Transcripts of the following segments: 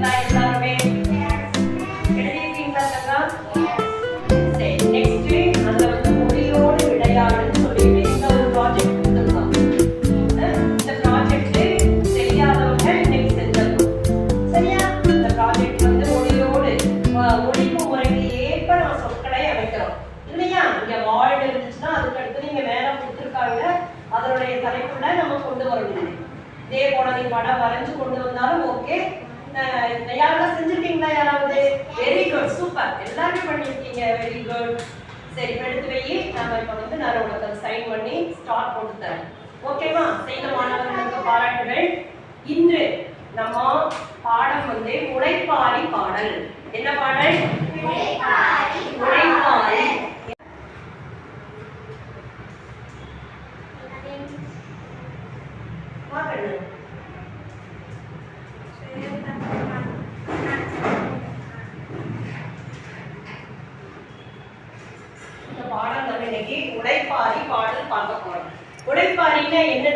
எழுதிட்டீங்களா எல்லாருமே? எழுதிட்டீங்களா தங்கா? சரி, நெக்ஸ்ட் அதுல வந்து மொழியோடு விளையாடுன்னு சொல்லிட்டு இந்த ஒரு ப்ராஜெக்ட் கொடுத்துருக்காங்க. இந்த ப்ராஜெக்ட் தெரியாதவங்க இன்னைக்கு செஞ்சிடணும். சரியா? இந்த ப்ராஜெக்ட் வந்து மொழியோடு ஒழிப்பு முறைக்கு ஏற்ப நம்ம சொற்களை அமைக்கிறோம் இல்லையா? இங்க வார்டு இருந்துச்சுன்னா அதுக்கு அடுத்து நீங்க மேல கொடுத்துருக்காங்க, அதனுடைய தலைப்புல நம்ம கொண்டு வரணும். இதே போல நீ படம் வரைஞ்சு கொண்டு வந்தாலும் ஓகே. யாரெல்லாம் செஞ்சிருக்கீங்களா? யாராவது? வெரி குட், சூப்பர், எல்லாரும் பண்ணிருக்கீங்க, வெரி குட். சரி, எடுத்து வை. நம்ம இப்ப வந்து நான் உனக்கு சைன் பண்ணி ஸ்டார்ட் போட்டு தரேன். ஓகேவா? செய்த மாணவர்களுக்கு பாராட்டுகள். இன்று நம்ம பாடம் வந்து முளைப்பாரி பாடல். என்ன பாடல்? முளைப்பாரி. உடைப்பாரி பாடல் பார்க்க போறோம். உடைப்பாரின்னா என்ன?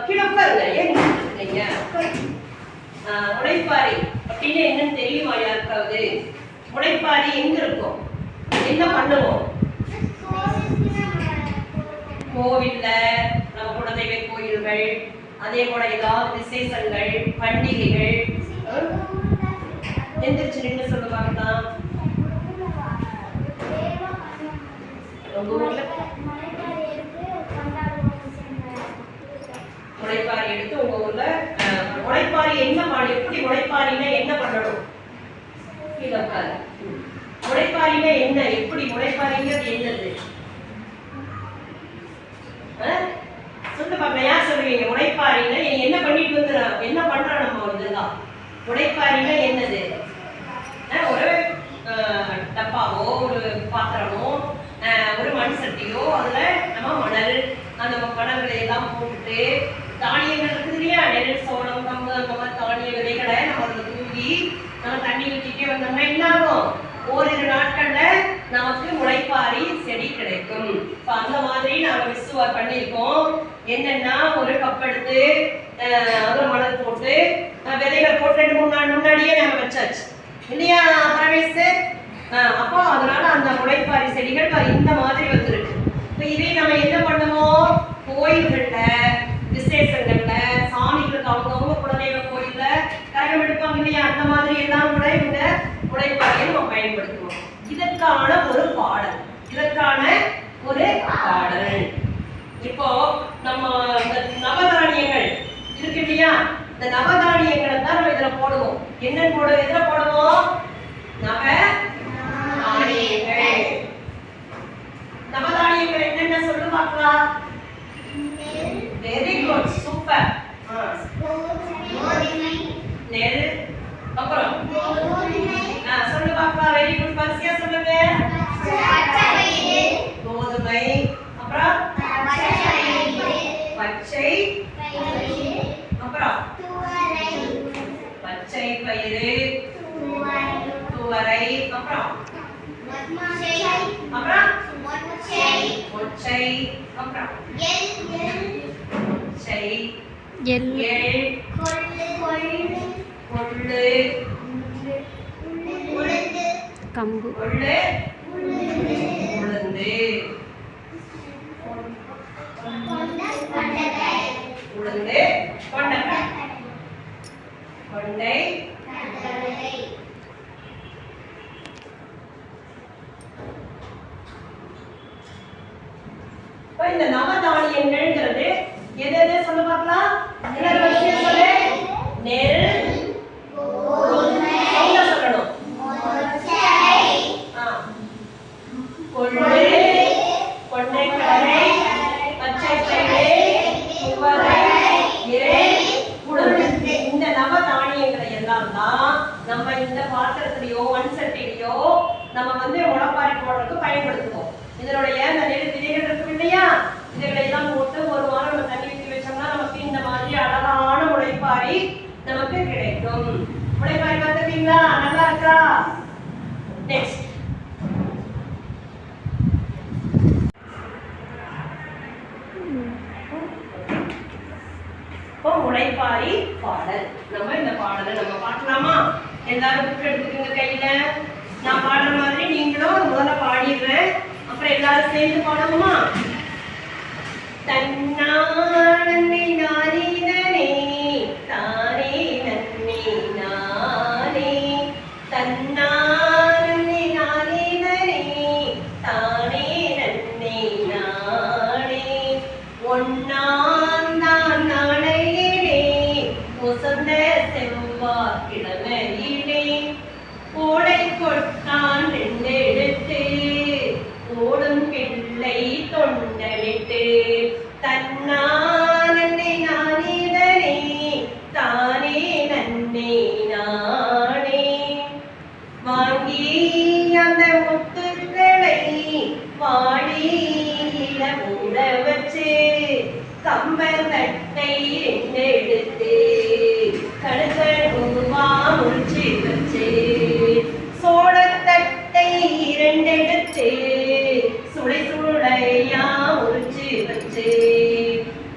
கிளப்பருங்க, ஏன் நினைக்கிறீங்க? உடைப்பாரி அப்படின்னு என்னன்னு தெரியுமா யாருக்காவது? உடைப்பாரி எங்க இருக்கும்? என்ன பண்ணுவோம்? கோவில்ல, நம்ம குலதெய்வ கோயில்கள், அதே போல ஏதாவது விசேஷங்கள், பண்டிகைகள். எந்திரிச்சு நின்று சொல்லுவாங்க. முளைப்பாரி எடுத்து உங்க ஊர்ல முளைப்பாரி என்ன பாடி? எப்படி முளைப்பாரினா என்ன பண்ணணும்? முளைப்பாரினா என்ன? எப்படி முளைப்பாரிங்கிறது என்னது? சொல்ல பாப்பா, யார் சொல்லுவீங்க? முளைப்பாரினா என்ன பண்ணிட்டு வந்துடுறோம்? என்ன பண்றோம் நம்ம? இதுதான் முளைப்பாரினா என்னது? ஒரு டப்பாவோ ஒரு பாத்திரமோ ஒரு மண் சட்டியோ, அதுல நம்ம மணல், அந்த மணல்களை எல்லாம் போட்டுட்டு தானியங்கள் இருக்குது இல்லையா? நெல், சோளம், கம்பு, அந்த மாதிரி தானிய விதைகளை நம்ம அதில் தூவி நம்ம தண்ணி ஊற்றிட்டே வந்தோம்னா என்ன ஆகும்? ஓரிரு நாட்கள்ல நமக்கு முளைப்பாரி செடி கிடைக்கும். இப்போ அந்த மாதிரி நாம விசுவா பண்ணியிருக்கோம். என்னன்னா, ஒரு கப் எடுத்து அதுல மணல் போட்டு விதைகள் போட்டு 2-3 நாள் முன்னாடியே நம்ம வச்சாச்சு இல்லையா பரமேசு? அப்போ அதனால அந்த முளைப்பாரி செடிகள் இந்த மாதிரி வந்துருக்கு. இப்போ இதே நம்ம என்ன பண்ணுவோம்? கோயில்கள்ல, விசேஷங்கள்ல, சாமிகளுக்கு அவங்கவுங்க குலதெய்வ கோயில்ல கரகம் எடுப்பாங்க இல்லையா? அந்த மாதிரி எல்லாம் கூட இந்த முளைப்பாரியை நம்ம பயன்படுத்துவோம். இதற்கான ஒரு பாடல், இதற்கான ஒரு பாடல். இப்போ நம்ம இந்த நவதானியங்கள் இருக்கு இல்லையா? இந்த நவதானியங்களை தான் நம்ம இதுல போடுவோம். என்னன்னு போடுவோம்? எதுல போடுவோம்? நவதானியங்கள். நவதானியங்கள் என்னென்ன சொல்லு பார்க்கலாம். Very good, super. நெல், அப்புறம் சொல்லு பார்க்கலாம். வெரி குட், பரிசியா சொல்லுங்க. கோதுமை, அப்புறம் பச்சை, அப்புறம் பச்சை பயிறு, துவரை, அப்புறம் மொச்சை, அப்புறம் கொள்ளு, கம்பு, உளுந்து, கொண்டை, இந்த நவதானியங்கள்ங்கிறது எது எது சொல்ல பார்க்கலாம். எல்லாரும் வரிசையா சொல்லு. நெல், கோதுமை, சொல்லணும். கொள்ளு, கொண்டைக்கடலை, பச்சை பயிறு, துவரை, உளுந்து. இந்த நவதானியங்களை எல்லாம் தான் நம்ம இந்த பாத்திரத்திலேயோ மண் சட்டிலையோ நம்ம வந்து முளைப்பாரி போடுறதுக்கு பயன்படுத்துவோம். இதனுடைய அந்த நெல் விதைகள் இருக்கும் இல்லையா? இதுகளை எல்லாம் போட்டு ஒரு வாரம் நம்ம தண்ணி ஊற்றி வச்சோம்னா நமக்கு இந்த மாதிரி அழகான முளைப்பாரி நமக்கு கிடைக்கும். முளைப்பாரி பார்த்துருக்கீங்களா? நல்லா இருக்கா? நெக்ஸ்ட் முளைப்பாரி பாடல். நம்ம இந்த பாடலை நம்ம பார்க்கலாமா? எல்லாரும் புக் எடுத்துக்கோங்க கையில. நான் பாடுற மாதிரி நீங்களும் முதல்ல பாடிடுறேன், அப்புறம் எல்லாரும் சேர்ந்து பாடுவோமா? தன்னானே நானே தானே நன்னே நானே, தன்னானே நானே தானே நன்னே நானே, ஒன்னாந்தான் நாளையிலே ஒசந்த செவ்வாய்க்கிழமையிலே கோடை கொட்டான் ரெண்டெடுத்து ஓடும் பிள்ளை தொண்டலிட்டு, தன்னானே நானே தானே நன்னே நானே, வாங்கி அந்த முத்துக்களை வாடியில மூட வச்சு கம்பர் தட்டை ரெண்டெடுத்து கடுக்கடுவா முடிச்சு வச்சு, சோளத்தட்டை இரண்டெடுத்து சுளை சுளையா முடிச்சு வச்சு,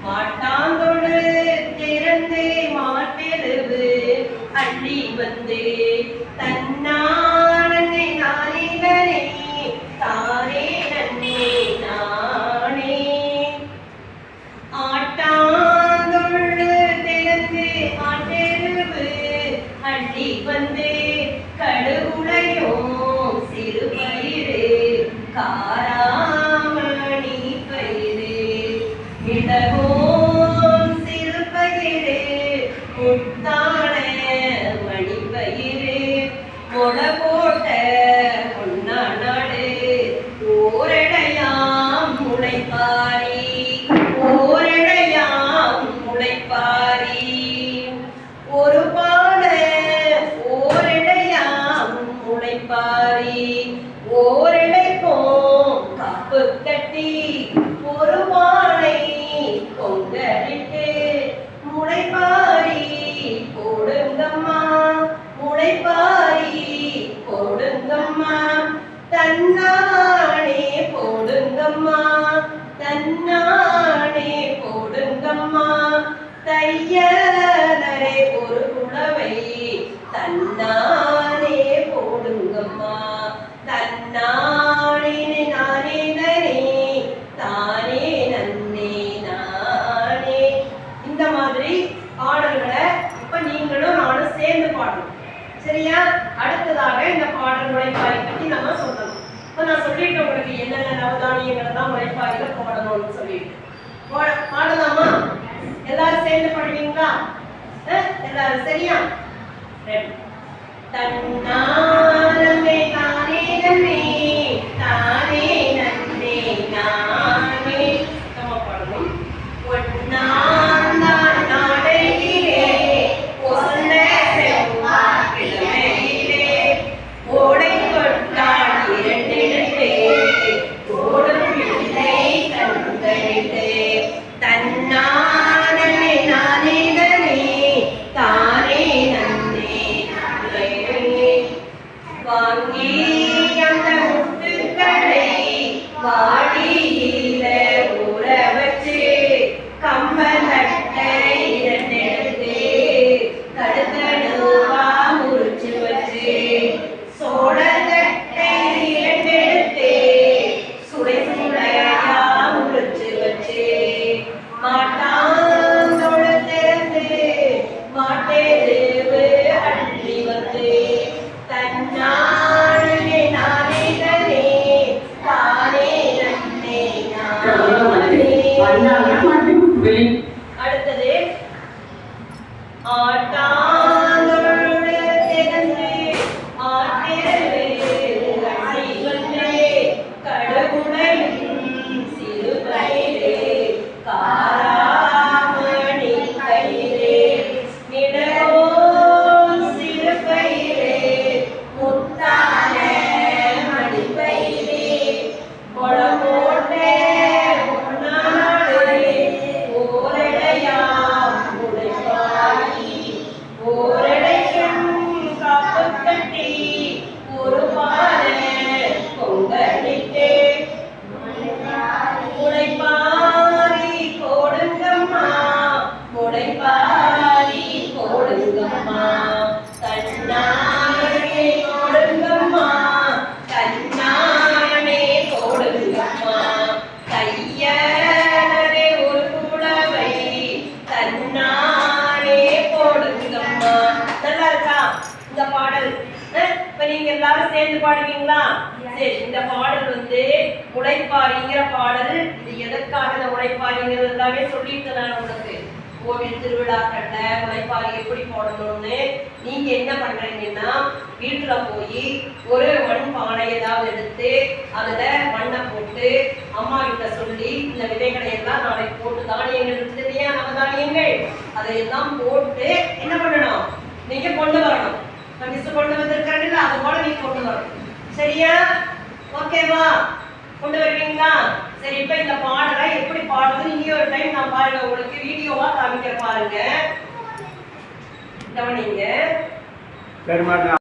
மாட்டாந்தொடு திறந்து மாட்டெருவு அள்ளி வந்து, தன்னானே நானே தானே நன்னே நானே, ஆட்டாந்தொடு திறந்து மாட்டெருவு அள்ளி வந்து கடுகுளையோ சிறு பயிறு காராமணி பயிறு மிளகோம் சிறு பயிறு முத்தான மணி பயிறு மொள போட்ட பொன்னாடு ஓரடையாம் முளைப்பாரி ஓரடையாம் முளைப்பாரி, ஒரு பாட ஓரடையாம் முளைப்பாரி ஓரடைக்கும் கப்பு கட்டி ஒரு வாழை பொங்கலிட்டு, முளைப்பாரி போடுங்கம்மா முளைப்பாரி போடுங்கம்மா, தன்னானே போடுங்கம்மா தன்னானே போடுங்கம்மா, தையலரே ஒரு குளவை தன்னானே போடுங்கம்மா, தன்னானே நானே தானே நன்னே நானே. இந்த மாதிரி பாடல்களை இப்ப நீங்களும் நானும் சேர்ந்து பாடணும், சரியா? அடுத்ததாக இந்த பாடல் முளைப்பாரி பற்றி நம்ம சொல்லணும். இப்ப நான் சொல்லிட்டு உங்களுக்கு என்னென்ன நவதானியங்களை தான் முளைப்பாரியில போடணும்னு சொல்லிட்டு பாடலாமா? எல்லாரும் சேர்ந்து பாடுவீங்களா? எல்லாரும் சரியா? தன்னானே தானே நன்னே தானே நன்னே நானே, நம்ம பாடணும். ஒன்னாந்தான் நாளையிலே ஒசந்த செவ்வாய்க்கிழமையிலே ஓடை கொட்டான் இரண்டெடுத்து ஓடும் பிள்ளை கண்களிட்டு, தன்னானே நானே தானே நன்னே நானே, வாங்கி அந்த முத்துக்களை வாடியில ஊற வச்சு கம்பல் தட்டை இரண்டெடுத்து கடுக்கடுவா முறிச்சு வச்சு, சோளத்தட்டை இரண்டெடுத்து சுளை சுளையா முறிச்சு வச்சு, மாட்டாந்தொடு திறந்து மாட்டெருவு அள்ளி வந்து, தன்னானே நானே தானே நன்னே நானே. அடுத்தது ஆட்டாந்தொடு திறந்து மாட்டெருவு அள்ளி வந்து கடுகுளையும் சிறு பயிறு காராமணி பயிறு மிளகோ சிறு பயிறு முத்த இப்ப நீங்க எல்லாரும் சேர்ந்து பாடுவீங்களா? சரி, இந்த பாடல் வந்து முளைப்பாரிங்கிற பாடல். இது எதற்காக இந்த முளைப்பாரிங்கிறது எல்லாமே சொல்லிட்டு நான் உங்களுக்கு கோவில் திருவிழாக்கள்ல முளைப்பாரி எப்படி போடணும்னு. நீங்க என்ன பண்றீங்கன்னா வீட்டுல போய் ஒரு மண் பானை ஏதாவது எடுத்து அதுல மண்ணை போட்டு அம்மா கிட்ட சொல்லி இந்த விதைகளை எல்லாம் நாளைக்கு போட்டு தானியங்கள் இருக்குது இல்லையா, நம்ம தானியங்கள் அதையெல்லாம் போட்டு என்ன பண்ணணும், நீங்க கொண்டு வரணும். மிஸ் கொண்டு வந்திருக்காங்கல்ல, அது போல நீ கொண்டு வரணும். சரியா? ஓகேவா? கொண்டு வருவீங்களா? சரி, இப்ப இந்த பாடலை எப்படி பாடுறது இனி ஒரு டைம் நான் பாருங்க, உங்களுக்கு வீடியோவா காமிக்க பாருங்க, கவனிங்க.